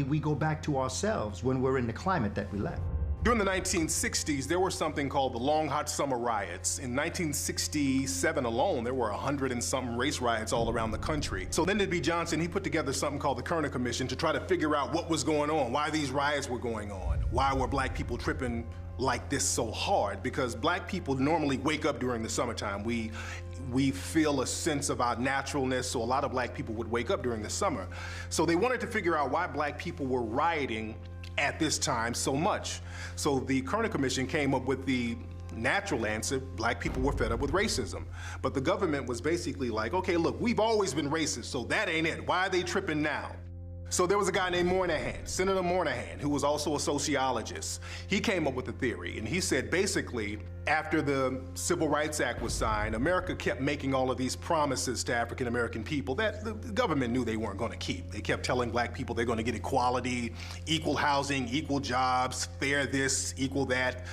We go back to ourselves when we're in the climate that we left. During the 1960s, there was something called the Long Hot Summer Riots. In 1967 alone, there were 100 and something race riots all around the country. So Lyndon B. Johnson, he put together something called the Kerner Commission to try to figure out what was going on, why these riots were going on, why were black people tripping like this so hard, because black people normally wake up during the summertime. We feel a sense of our naturalness, so a lot of black people would wake up during the summer. So they wanted to figure out why black people were rioting at this time so much. So the Kerner Commission came up with the natural answer: black people were fed up with racism. But the government was basically like, okay, look, we've always been racist, so that ain't it. Why are they tripping now? So there was a guy named Moynihan, Senator Moynihan, who was also a sociologist. He came up with a theory, and he said basically, after the Civil Rights Act was signed, America kept making all of these promises to African American people that the government knew they weren't going to keep. They kept telling black people they're going to get equality, equal housing, equal jobs, fair this, equal that.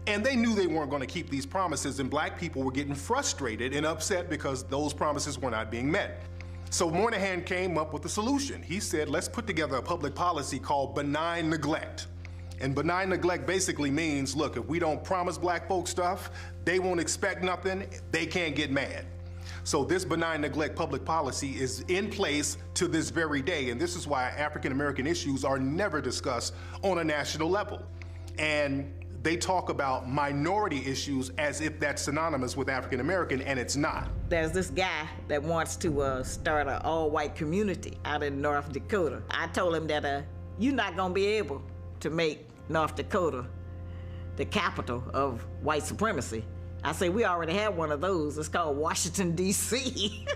And they knew they weren't going to keep these promises, and black people were getting frustrated and upset because those promises were not being met. So Moynihan came up with a solution. He said, let's put together a public policy called benign neglect. And benign neglect basically means, look, if we don't promise black folks stuff, they won't expect nothing, they can't get mad. So this benign neglect public policy is in place to this very day, and this is why African American issues are never discussed on a national level. And they talk about minority issues as if that's synonymous with African American, and it's not. There's this guy that wants to start an all-white community out in North Dakota. I told him that you're not gonna be able to make North Dakota the capital of white supremacy. I say, we already have one of those. It's called Washington, D.C.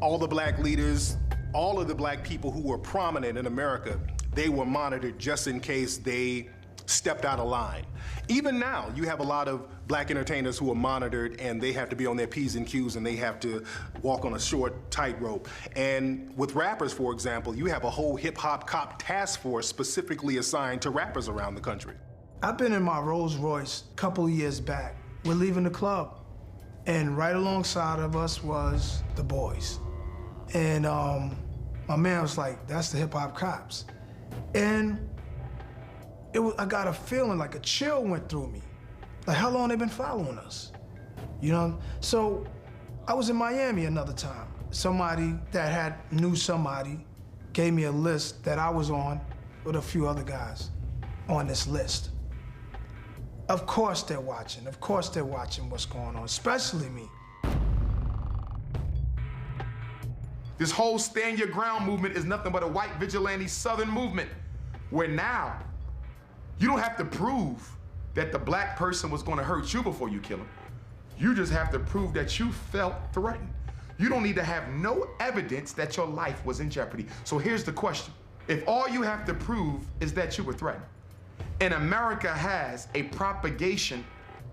All the black leaders, all of the black people who were prominent in America, they were monitored just in case they stepped out of line. Even now, you have a lot of black entertainers who are monitored, and they have to be on their P's and Q's, and they have to walk on a short tightrope. And with rappers, for example, you have a whole hip-hop cop task force specifically assigned to rappers around the country. I've been in my Rolls Royce a couple of years back. We're leaving the club, and right alongside of us was the boys. And my man was like, that's the hip-hop cops. And I got a feeling, like a chill went through me. Like, how long they been following us? You know? So I was in Miami another time. Somebody that knew somebody gave me a list that I was on with a few other guys on this list. Of course they're watching. Of course they're watching what's going on, especially me. This whole stand your ground movement is nothing but a white vigilante Southern movement, where now you don't have to prove that the black person was going to hurt you before you kill him. You just have to prove that you felt threatened. You don't need to have no evidence that your life was in jeopardy. So here's the question. If all you have to prove is that you were threatened, and America has a propagation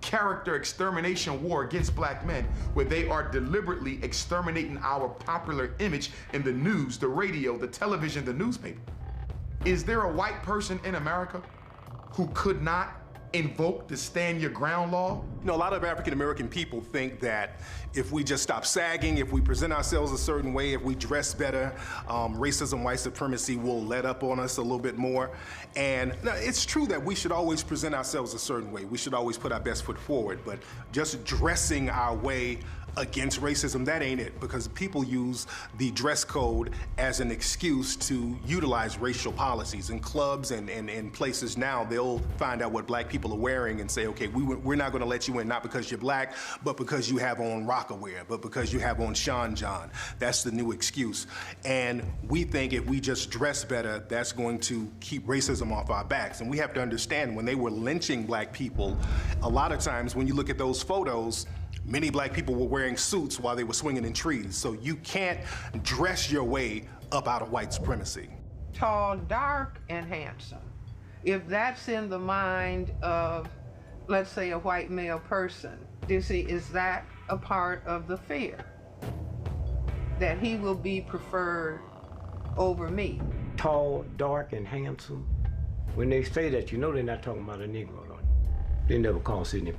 character extermination war against black men, where they are deliberately exterminating our popular image in the news, the radio, the television, the newspaper. Is there a white person in America who could not invoke the stand your ground law? You know, a lot of African American people think that if we just stop sagging, if we present ourselves a certain way, if we dress better, racism, white supremacy will let up on us a little bit more. And no, it's true that we should always present ourselves a certain way. We should always put our best foot forward, but just dressing our way against racism, that ain't it, because people use the dress code as an excuse to utilize racial policies. In clubs and places now, they'll find out what black people are wearing and say, okay, we're not gonna let you in, not because you're black, but because you have on Rockaware, but because you have on Sean John. That's the new excuse. And we think if we just dress better, that's going to keep racism off our backs. And we have to understand, when they were lynching black people, a lot of times when you look at those photos, many black people were wearing suits while they were swinging in trees. So you can't dress your way up out of white supremacy. Tall, dark, and handsome. If that's in the mind of, let's say, a white male person, is that a part of the fear? That he will be preferred over me? Tall, dark, and handsome. When they say that, you know they're not talking about a Negro. They never call Sidney